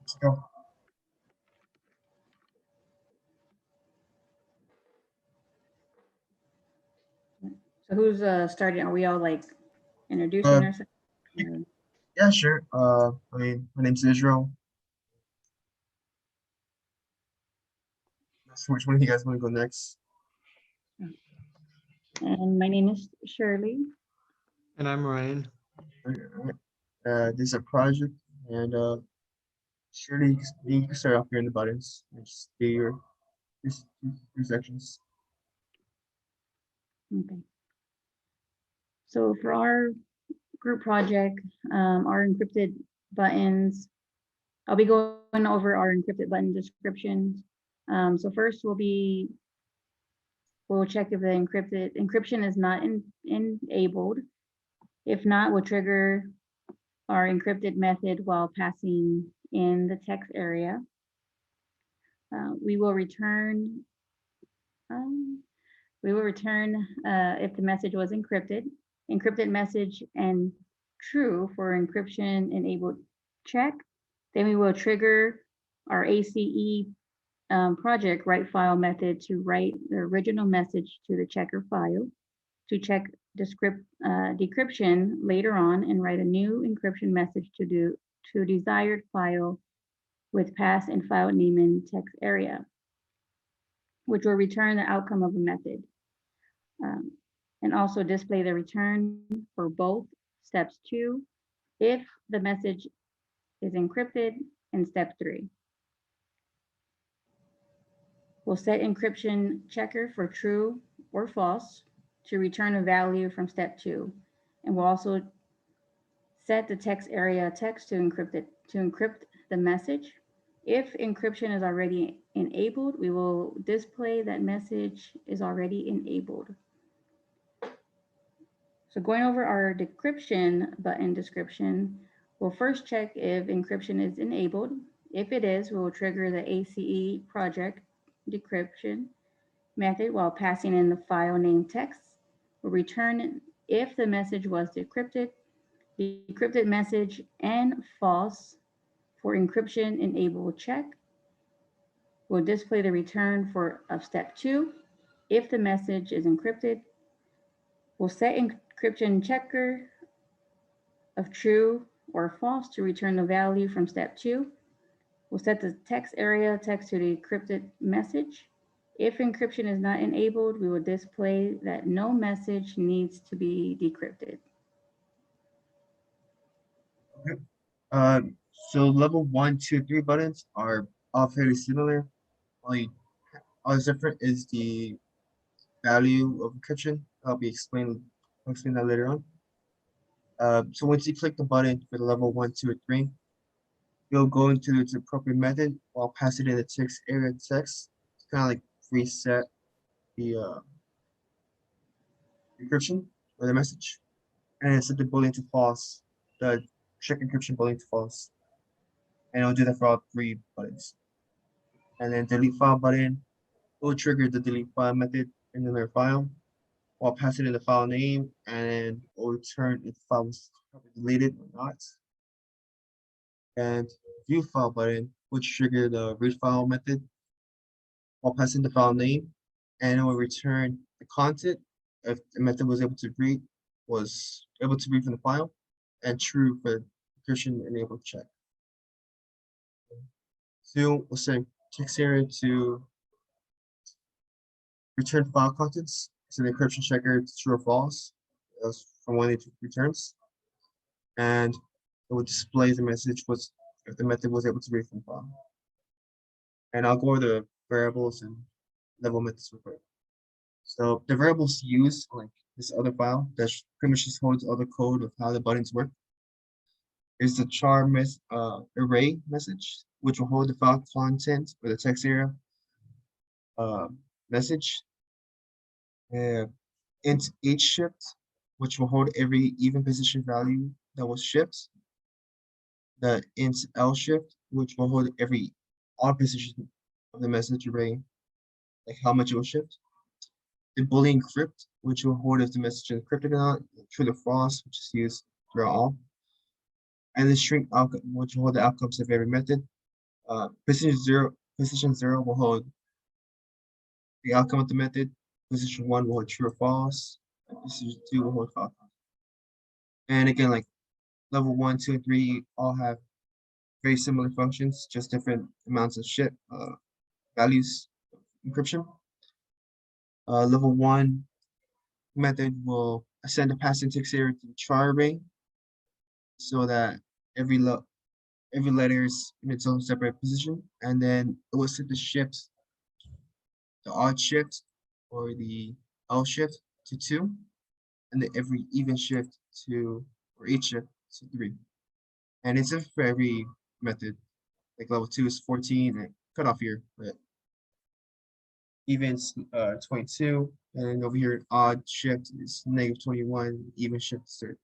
Let's go. So who's starting? Are we all like Uh, introducing ourselves? Or- yeah, sure. I mean, my name's Israel. Not sure which one of you guys want to go next. And my name is Shirley. And I'm Ryan. Okay, all right. This is a project, and surely you can start off here in the buttons and just do your sections. Okay. So for our group project, our encrypted buttons, I'll be going over our encrypted button descriptions. So first we'll check if the encryption is not enabled. If not, we'll trigger our encrypted method while passing in the text area. We will return if the message was encrypted message and true for encryption enabled check. Then we will trigger our ACE project write file method to write the original message to the checker file to check decryption later on and write a new encryption message to desired file with pass and file name in text area, which will return the outcome of a method. And also display the return for both steps 2 if the message is encrypted in step 3. We'll set encryption checker for true or false to return a value from step 2. And we'll also set the text area text to encrypt the message. If encryption is already enabled, we will display that message is already enabled. So going over our decryption button description, we'll first check if encryption is enabled. If it is, we will trigger the ACE project decryption method while passing in the file name text. We'll return if the message was decrypted, decrypted message and false for encryption enabled check. We'll display the return of step 2 if the message is encrypted. We'll set encryption checker of true or false to return the value from step 2. We'll set the text area text to the encrypted message. If encryption is not enabled, we will display that no message needs to be decrypted. Okay. So level 1, 2, 3 buttons are all fairly similar. Only all that's different is the value of encryption. I'll explain that later on. So once you click the button for the level 1, 2, or 3, you'll go into its appropriate method while passing in the text area text to kind of like reset the encryption or the message, and set the boolean to false, the check encryption boolean to false, and it'll do that for all 3 buttons. And then delete file button will trigger the delete file method in the file while passing in the file name, and will return if the file was deleted or not. And view file button will trigger the read file method while passing the file name, and it will return the content if the method was able to read from the file, and true for encryption enabled check. So we'll say text area to return file contents. So the encryption checker is true or false. That's from when it returns. And it will display the message if the method was able to read from the file. And I'll go over the variables and level methods real quick. So the variables used, like this other file that pretty much just holds all the code of how the buttons work, is the char array message, which will hold the file content or the text area message. Int H shift, which will hold every even position value that was shipped. The int L shift, which will hold every odd position of the message array, like how much it was shipped. The boolean crypt, which will hold if the message is encrypted or not, true or false, which is used throughout all. And the string outcome, which will hold the outcomes of every method. Position zero will hold the outcome of the method. Position one will hold true or false. And position two will hold false. And again, like level 1, 2, and 3 all have very similar functions, just different amounts of values encryption. Level 1 method will ascend a passing-text area to the char array so that every letter is in its own separate position, and then it will set the shift, the odd shift or the L shift to 2, and then every even shift to, or each shift to 3. And it's different for every method. Like level 2 is 14 and cut off here, but evens 22, and then over here odd shift is negative 21, even shift is 30.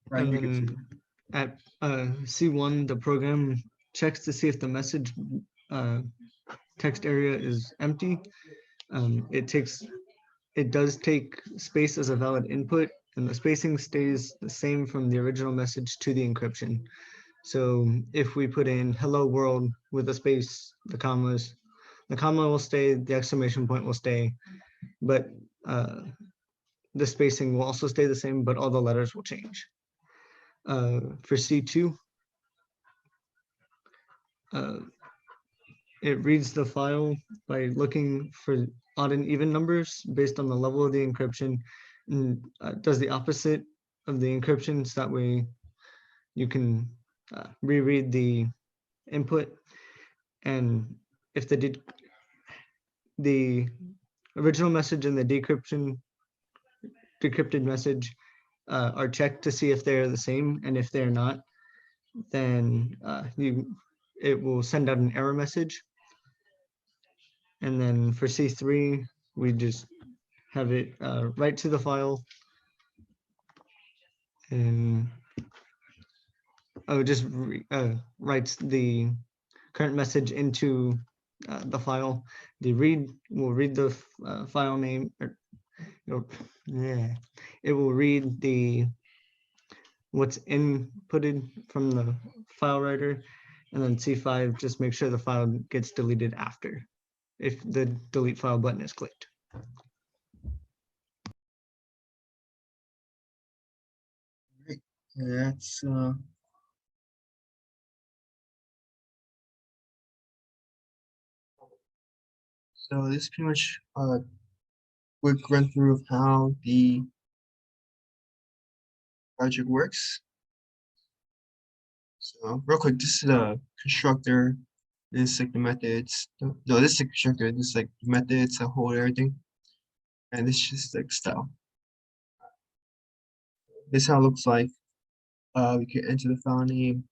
Right, And you can see. then at C1, the program checks to see if the message text area is empty. It does take space as a valid input, and the spacing stays the same from the original message to the encryption. So if we put in hello world with a space, the comma will stay, the exclamation point will stay, but the spacing will also stay the same, but all the letters will change. For C2, it reads the file by looking for odd and even numbers based on the level of the encryption, and does the opposite of the encryption, so that way you can reread the input. And if the original message and the decrypted message are checked to see if they're the same, and if they're not, then it will send out an error message. And then for C3, we just have it write to the file, and just writes the current message into the file. The read will read the file name, it will read what's inputted from the file writer, and then C5 just make sure the file gets deleted after, if the delete file button is clicked. Right. That's so this is pretty much a quick run through of how the project works. So real quick, this is a constructor. This is like the methods. No, this is a constructor. This is like the methods, the whole everything. And this is just like style. This is how it looks like. We can enter the file name.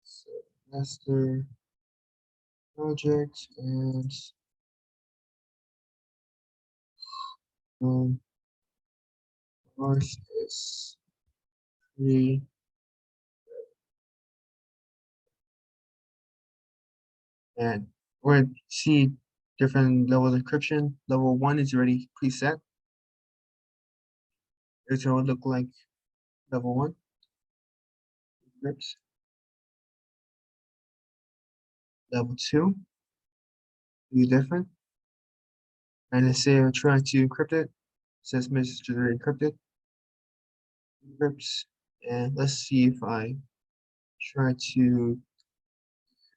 So master project and north is 3. And we're going to see different levels of encryption. Level 1 is already preset. Here's what it would look like. Level 1. Oops. Level 2. Be different. And let's say I try to encrypt it. It says message is already encrypted. Encrypts. And let's see if I try to do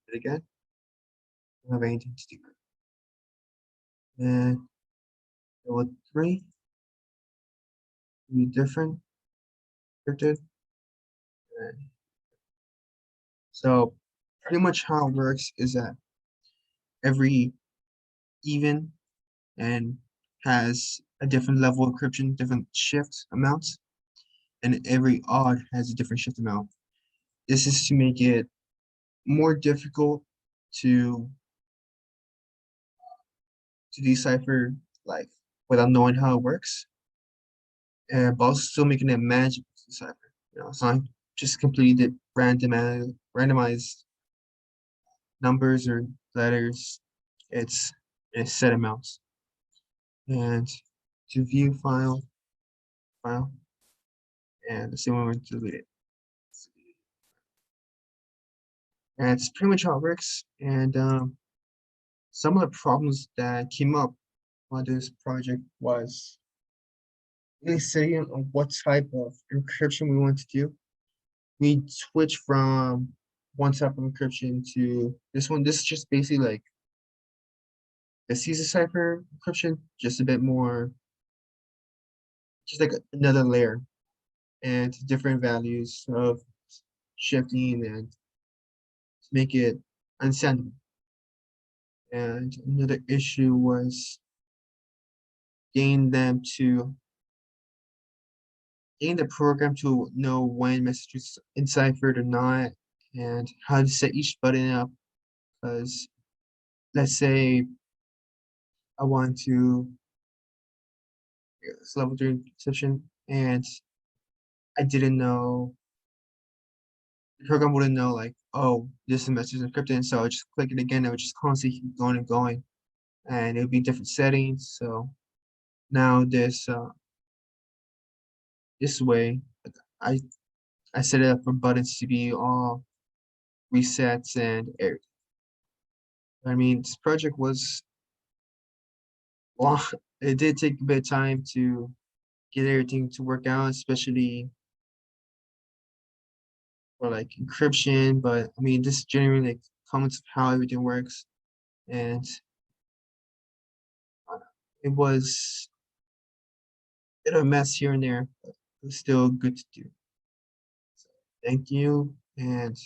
it again. I don't have anything to do. And level 3. Be different. Encrypted. And so pretty much how it works is that every even and has a different level of encryption, different shift amounts, and every odd has a different shift amount. This is to make it more difficult to decipher, like, without knowing how it works, but also still making it manageable to decipher. It's not just completely randomized numbers or letters. It's set amounts. And to view file, and the same one to delete it. And it's pretty much how it works. And some of the problems that came up on this project was really setting on what type of encryption we want to do. We switched from one type of encryption to this one. This is just basically like the Caesar cipher encryption, just a bit more, just like another layer and different values of shifting and make it unsendable. And another issue was getting them to getting the program to know when messages enciphered or not, and how to set each button up. Because let's say I want to this level 3 encryption, and I didn't know the program wouldn't know like, oh, this message is encrypted, so I just click it again. I would just constantly keep going and going, and it would be different settings. So now this way, I I set it up for buttons to be all resets and everything. I mean, this project was long. It did take a bit of time to get everything to work out, especially for like encryption. But I mean, this generally like comments of how everything works, and it was a bit of a mess here and there, but it was still good to do. So thank you, and